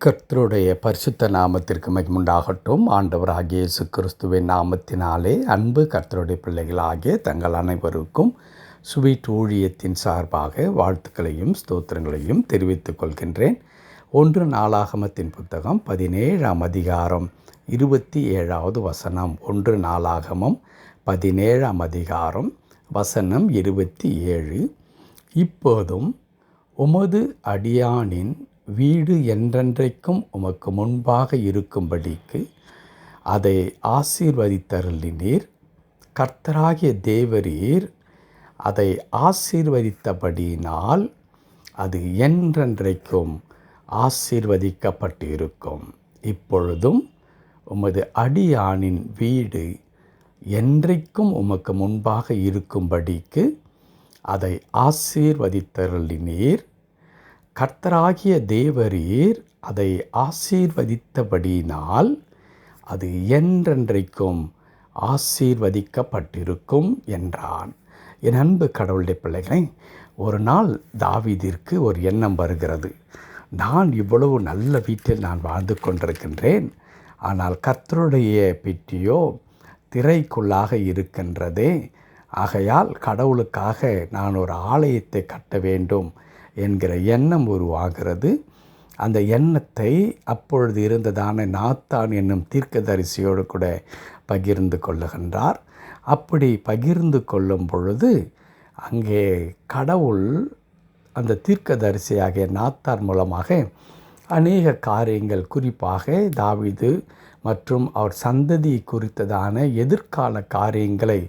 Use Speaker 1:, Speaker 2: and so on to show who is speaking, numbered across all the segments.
Speaker 1: கர்த்தருடைய பரிசுத்த நாமத்திற்கு மகிமுண்டாகட்டும். ஆண்டவராகிய இயேசு கிறிஸ்துவின் நாமத்தினாலே அன்பு கர்த்தருடைய பிள்ளைகளாகிய தங்கள் அனைவருக்கும் ஸ்வீட் ஊழியத்தின் சார்பாக வாழ்த்துக்களையும் ஸ்தோத்திரங்களையும் தெரிவித்துக் கொள்கின்றேன். 1 நாளாகமத்தின் புத்தகம் 17ஆம் அதிகாரம் 27வது வசனம். 1 நாளாகமம் 17ஆம் அதிகாரம் வசனம் 27. இப்போதும் உமது அடியானின் வீடு என்றென்றைக்கும் உமக்கு முன்பாக இருக்கும்படிக்கு அதை ஆசீர்வதித்தருளினீர். கர்த்தராகிய தேவரீர் அதை ஆசீர்வதித்தபடியினால் அது என்றென்றைக்கும் ஆசீர்வதிக்கப்பட்டிருக்கும். இப்பொழுதும் உமது அடியானின் வீடு என்றைக்கும் உமக்கு முன்பாக இருக்கும்படிக்கு அதை ஆசீர்வதித்தருளினீர். கர்த்தராகிய தேவரீர் அதை ஆசீர்வதித்தபடியினால் அது என்றென்றைக்கும் ஆசீர்வதிக்கப்பட்டிருக்கும் என்றான். என் அன்பு கடவுளுடைய பிள்ளைகளை, ஒரு நாள் தாவீதிற்கு ஒரு எண்ணம் வருகிறது. நான் இவ்வளவு நல்ல வீட்டில் நான் வாழ்ந்து கொண்டிருக்கின்றேன், ஆனால் கர்த்தருடைய பெட்டியோ திரைக்குள்ளாக இருக்கின்றதே. ஆகையால் கடவுளுக்காக நான் ஒரு ஆலயத்தை கட்ட வேண்டும் என்கிற எண்ணம் உருவாகிறது. அந்த எண்ணத்தை அப்பொழுது இருந்ததான நாத்தான் என்னும் தீர்க்கதரிசியோடு கூட பகிர்ந்து கொள்ளுகின்றார். அப்படி பகிர்ந்து கொள்ளும் பொழுது அங்கே கடவுள் அந்த தீர்க்கதரிசியாகிய நாத்தான் மூலமாக அநேக காரியங்கள், குறிப்பாக தாவீது மற்றும் அவர் சந்ததி குறித்ததான எதிர்கால காரியங்களை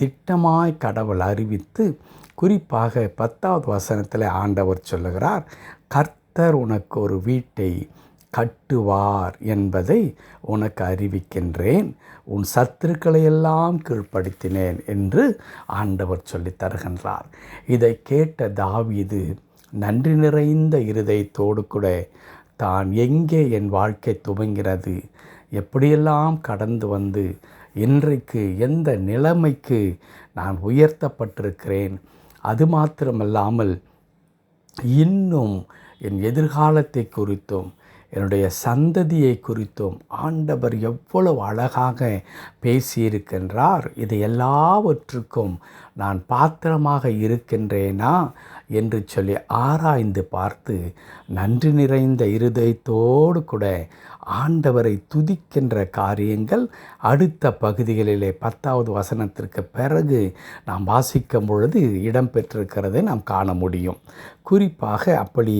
Speaker 1: திட்டமாய் கடவுள் அறிவித்து, குறிப்பாக 10வது வசனத்தில் ஆண்டவர் சொல்லுகிறார், கர்த்தர் உனக்கு ஒரு வீட்டை கட்டுவார் என்பதை உனக்கு அறிவிக்கின்றேன், உன் சத்துருக்களை எல்லாம் கீழ்ப்படுத்தினேன் என்று ஆண்டவர் சொல்லி தருகின்றார். இதை கேட்ட தாவீது நன்றி நிறைந்த இருதயத்தோடு கூட தான் எங்கே என் வாழ்க்கை துவங்கிறது, எப்படியெல்லாம் கடந்து வந்து இன்றைக்கு எந்த நிலைமைக்கு நான் உயர்த்தப்பட்டிருக்கிறேன், அது மாத்திரமல்லாமல் இன்னும் என் எதிர்காலத்தை குறித்தும் என்னுடைய சந்ததியை குறித்தும் ஆண்டவர் எவ்வளவு அழகாக பேசியிருக்கின்றார், இது எல்லாவற்றுக்கும் நான் பாத்திரமாக இருக்கின்றேனா என்று சொல்லி ஆராய்ந்து பார்த்து நன்றி நிறைந்த இருதயத்தோடு கூட ஆண்டவரை துதிக்கின்ற காரியங்கள் அடுத்த பகுதிகளிலே 10வது வசனத்திற்கு பிறகு நாம் வாசிக்கும் பொழுது இடம்பெற்றிருக்கிறதை நாம் காண முடியும். குறிப்பாக அப்படி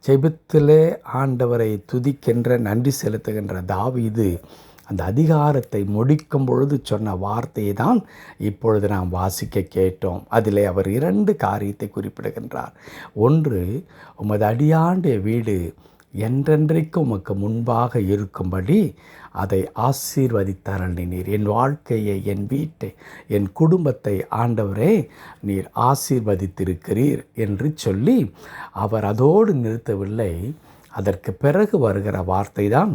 Speaker 1: ஜெபத்திலே ஆண்டவரை துதிக்கின்ற, நன்றி செலுத்துகின்ற தாவீது அந்த அதிகாரத்தை முடிக்கும் பொழுது சொன்ன வார்த்தையை தான் இப்பொழுது நாம் வாசிக்க கேட்டோம். அதிலே அவர் 2 காரியத்தை குறிப்பிடுகின்றார். ஒன்று, உமது அடியானுடைய வீடு என்றென்றைக்கும் உமக்கு முன்பாக இருக்கும்படி அதை ஆசீர்வதித்தருளினீர். என் வாழ்க்கையை, என் வீட்டை, என் குடும்பத்தை ஆண்டவரே நீர் ஆசீர்வதித்திருக்கிறீர் என்று சொல்லி அவர் அதோடு நிறுத்தவில்லை. அதற்கு பிறகு வருகிற வார்த்தை தான்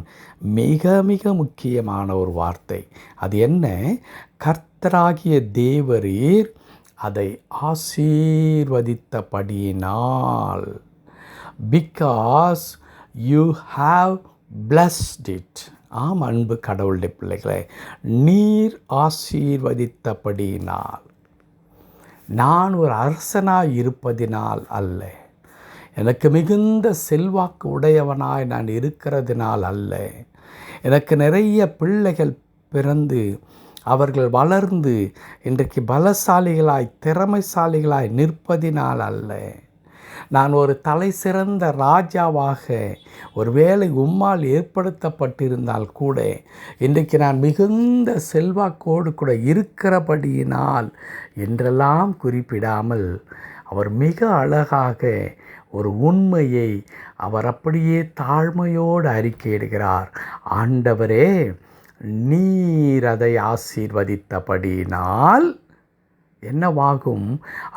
Speaker 1: மிக மிக முக்கியமான ஒரு வார்த்தை. அது என்ன? கர்த்தராகிய தேவரீர் அதை ஆசீர்வதித்தபடியினால், because you have blessed it. ஆம் அன்பு கடவுளுடைய பிள்ளைகளை, நீர் ஆசீர்வதித்தபடியினால், நான் ஒரு அரசனாய் இருப்பதினால் அல்ல, எனக்கு மிகுந்த செல்வாக்கு உடையவனாய் நான் இருக்கிறதினால் அல்ல, எனக்கு நிறைய பிள்ளைகள் பிறந்து அவர்கள் வளர்ந்து இன்றைக்கு பலசாலிகளாய் திறமைசாலிகளாய் நிற்பதினால் அல்ல, நான் ஒரு தலை சிறந்த ராஜாவாக ஒருவேளை உம்மால் ஏற்படுத்தப்பட்டிருந்தால் கூட இன்றைக்கு நான் மிகுந்த செல்வாக்கோடு கூட இருக்கிறபடியினால் என்றெல்லாம் குறிப்பிடாமல் அவர் மிக அழகாக ஒரு உண்மையை அவர் அப்படியே தாழ்மையோடு அறிக்கையிடுகிறார். ஆண்டவரே, நீர் அதை ஆசீர்வதித்தபடியினால் என்னவாகும்?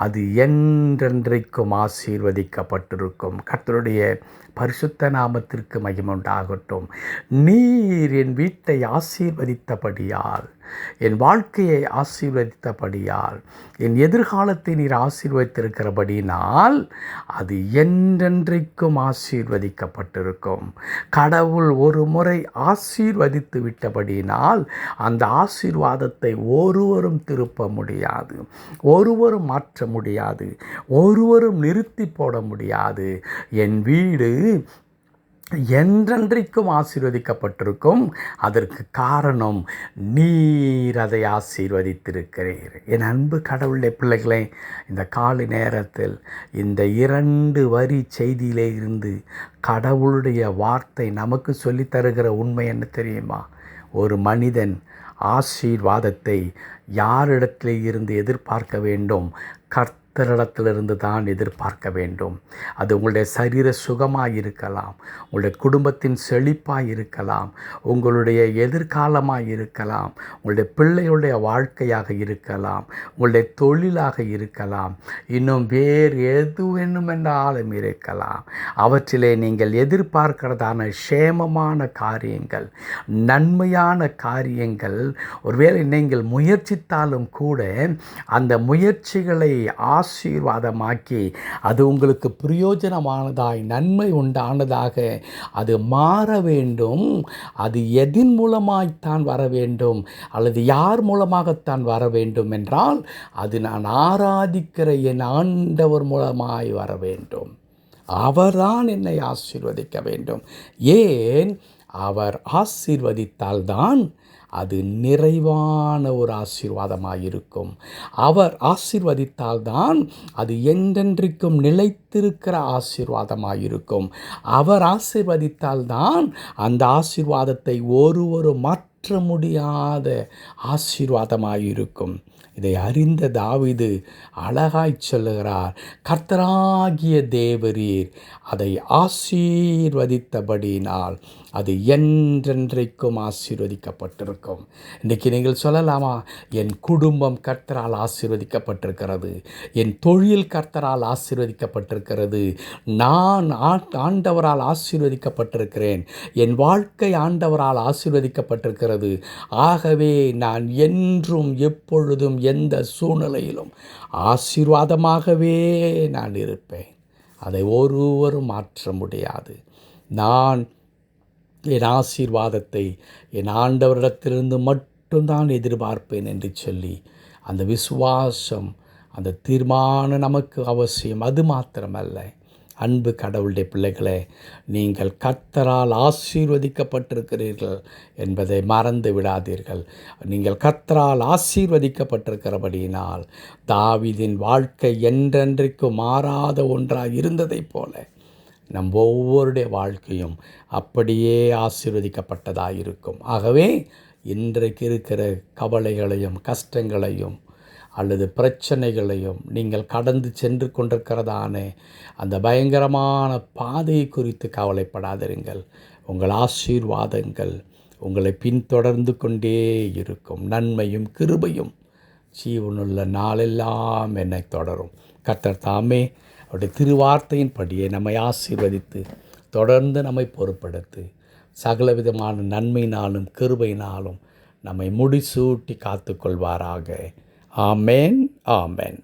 Speaker 1: அது என்றென்றைக்கும் ஆசீர்வதிக்கப்பட்டிருக்கும். கர்த்தருடைய பரிசுத்த நாமத்திற்கு மகிமை உண்டாகட்டும். நீர் என் வீட்டை ஆசீர்வதித்தபடியால், என் வாழ்க்கையை ஆசீர்வதித்தபடியால், என் எதிர்காலத்தை நீர் ஆசீர்வதித்திருக்கிறபடினால் அது என்றென்றைக்கும் ஆசீர்வதிக்கப்பட்டிருக்கும். கடவுள் ஒரு முறை ஆசீர்வதித்து விட்டபடினால் அந்த ஆசீர்வாதத்தை ஒருவரும் திருப்ப முடியாது, ஒருவரும் மாற்ற முடியாது, ஒருவரும் நிறுத்தி போட முடியாது. என் வீடு என்றென்றைக்கும் ஆசீர்வதிக்கப்பட்டிருக்கும். அதற்கு காரணம் நீர் அதை ஆசீர்வதித்திருக்கிறீர். என் அன்பு கடவுளுடைய பிள்ளைகளே, இந்த காலை நேரத்தில் இந்த 2 வரி செய்தியிலே இருந்து கடவுளுடைய வார்த்தை நமக்கு சொல்லித் தருகிற உண்மை என்ன தெரியுமா? ஒரு மனிதன் ஆசீர்வாதத்தை யாரிடத்திலே இருந்து எதிர்பார்க்க வேண்டும்? கர்த்தரிடத்திலிருந்து தான் எதிர்பார்க்க வேண்டும். அது உங்களுடைய சரீர சுகமாக இருக்கலாம், உங்களுடைய குடும்பத்தின் செழிப்பாக இருக்கலாம், உங்களுடைய எதிர்காலமாக இருக்கலாம், உங்களுடைய பிள்ளைகளுடைய வாழ்க்கையாக இருக்கலாம், உங்களுடைய தொழிலாக இருக்கலாம், இன்னும் வேறு எது வேண்டுமென்றாலும் இருக்கலாம். அவற்றிலே நீங்கள் எதிர்பார்க்கிறதான சேமமான காரியங்கள், நன்மையான காரியங்கள், ஒருவேளை நீங்கள் முயற்சித்தாலும் கூட அந்த முயற்சிகளை ஆசீர்வாதமாக்கி அது உங்களுக்கு பிரயோஜனமானதாய் நன்மை உண்டானதாக அது மாற வேண்டும். அது எதின் மூலமாய்த்தான் வர வேண்டும், அல்லது யார் மூலமாகத்தான் வர வேண்டும் என்றால் அது நான் ஆராதிக்கிற என் ஆண்டவர் மூலமாய் வர வேண்டும். அவர்தான் என்னை ஆசீர்வதிக்க வேண்டும். ஏன்? அவர் ஆசீர்வதித்தால்தான் அது நிறைவான ஒரு ஆசீர்வாதமாக இருக்கும். அவர் ஆசீர்வதித்தால்தான் அது என்றென்றைக்கும் நிலைத்திருக்கிற ஆசீர்வாதமாக இருக்கும். அவர் ஆசீர்வதித்தால்தான் அந்த ஆசீர்வாதத்தை ஒருவரும் மாற்ற முடியாத ஆசீர்வாதமாக இருக்கும். இதை அறிந்த தாவீது அழகாய் சொல்லுகிறார், கர்த்தராகிய தேவரீர் அதை ஆசீர்வதித்தபடியினால் அது என்றென்றைக்கும் ஆசீர்வதிக்கப்பட்டிருக்கும். இன்றைக்கி நீங்கள் சொல்லலாமா? என் குடும்பம் கர்த்தரால் ஆசீர்வதிக்கப்பட்டிருக்கிறது, என் தொழில் கர்த்தரால் ஆசீர்வதிக்கப்பட்டிருக்கிறது, நான் ஆண்டவரால் ஆசீர்வதிக்கப்பட்டிருக்கிறேன், என் வாழ்க்கை ஆண்டவரால் ஆசீர்வதிக்கப்பட்டிருக்கிறது. ஆகவே நான் என்றும் எப்பொழுதும் எந்த சூழ்நிலையிலும் ஆசீர்வாதமாகவே நான் இருப்பேன். அதை ஒருவரும் மாற்ற முடியாது. நான் என் ஆசீர்வாதத்தை என் ஆண்டவரிடத்திலிருந்து மட்டும்தான் எதிர்பார்ப்பேன் என்று சொல்லி அந்த விசுவாசம், அந்த தீர்மானம் நமக்கு அவசியம். அது மாத்திரமல்ல, அன்பு கடவுளுடைய பிள்ளைகளே, நீங்கள் கர்த்தரால் ஆசீர்வதிக்கப்பட்டிருக்கிறீர்கள் என்பதை மறந்து விடாதீர்கள். நீங்கள் கர்த்தரால் ஆசீர்வதிக்கப்பட்டிருக்கிறபடியினால் தாவீதின் வாழ்க்கை என்றென்றைக்கும் மாறாத ஒன்றாக இருந்ததைப் போல நம் ஒவ்வொருடைய வாழ்க்கையும் அப்படியே ஆசீர்வதிக்கப்பட்டதாக இருக்கும். ஆகவே இன்றைக்கு இருக்கிற கவலைகளையும் கஷ்டங்களையும் அல்லது பிரச்சனைகளையும் நீங்கள் கடந்து சென்று கொண்டிருக்கிறதான அந்த பயங்கரமான பாதையை குறித்து கவலைப்படாதிருங்கள். உங்கள் ஆசீர்வாதங்கள் உங்களை பின்தொடர்ந்து கொண்டே இருக்கும். நன்மையும் கிருபையும் ஜீவனுள்ள நாளெல்லாம் என்னை தொடரும். கர்த்தர் தாமே அவருடைய திருவார்த்தையின்படியே நம்மை ஆசீர்வதித்து தொடர்ந்து நம்மை பொறுப்படுத்தி சகலவிதமான நன்மையினாலும் கிருபையினாலும் நம்மை முடிசூட்டி காத்து கொள்வாராக. ஆமென், ஆமென்.